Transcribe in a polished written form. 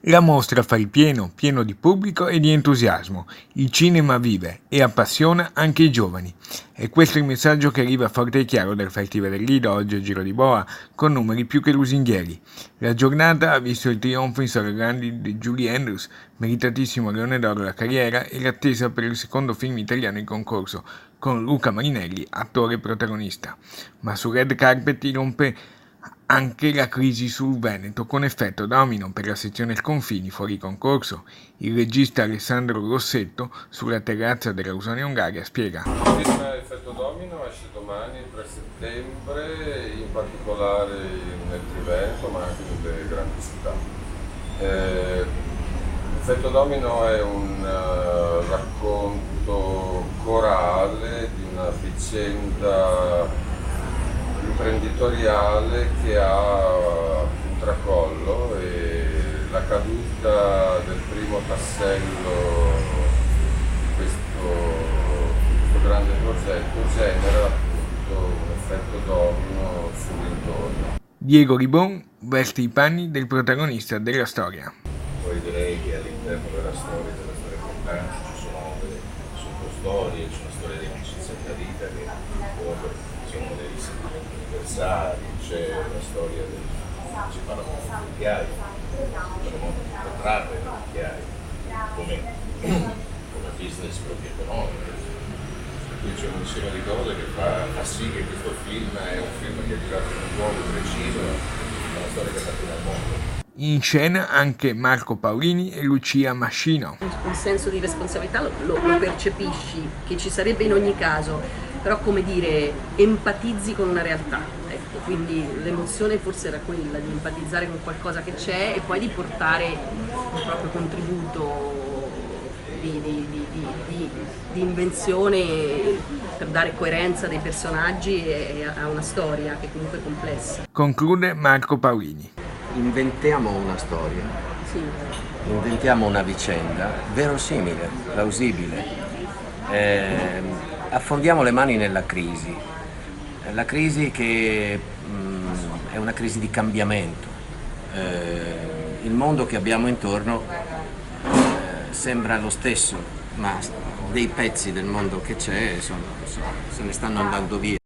La mostra fa il pieno di pubblico e di entusiasmo. Il cinema vive e appassiona anche i giovani. E questo è il messaggio che arriva forte e chiaro dal Festival del Lido oggi a Giro di Boa, con numeri più che lusinghieri. La giornata ha visto il trionfo in sala grandi di Julie Andrews, meritatissimo Leone d'Oro alla carriera, e l'attesa per il secondo film italiano in concorso, con Luca Marinelli, attore protagonista. Ma sul red carpet irrompe anche la crisi sul Veneto, con effetto domino per la sezione Sconfini fuori concorso. Il regista Alessandro Rossetto, sulla terrazza dell'Ausonia Ungaria, spiega. Il film Effetto Domino esce domani, il 3 settembre, in particolare nel Triveneto, ma anche nelle grandi città. Effetto Domino è un racconto corale di una vicenda imprenditoriale che ha un tracollo, e la caduta del primo tassello di questo grande progetto genera appunto un effetto domino sull'intorno. Diego Ribon veste i panni del protagonista della storia. Poi direi che all'interno della storia importante ci sono delle sottostorie, c'è una storia di amicizia della vita che comunque sono dei sentimenti universali, c'è la storia si parla molto di chiari, si parla molto di protrarre le chiari come business proprio economico. Quindi c'è un insieme di cose che fa sì che questo film è un film che è girato in un luogo preciso, è una storia che appartiene al mondo. In scena anche Marco Paolini e Lucia Mascino. Un senso di responsabilità lo percepisci, che ci sarebbe in ogni caso, però come dire, empatizzi con una realtà. Ecco, quindi l'emozione forse era quella di empatizzare con qualcosa che c'è e poi di portare un proprio contributo di invenzione per dare coerenza dei personaggi e a una storia che comunque è complessa. Conclude Marco Paolini. Inventiamo una storia, Sì. inventiamo una vicenda verosimile, plausibile, affondiamo le mani nella crisi, la crisi che è una crisi di cambiamento, il mondo che abbiamo intorno sembra lo stesso, ma dei pezzi del mondo che c'è se ne stanno andando via.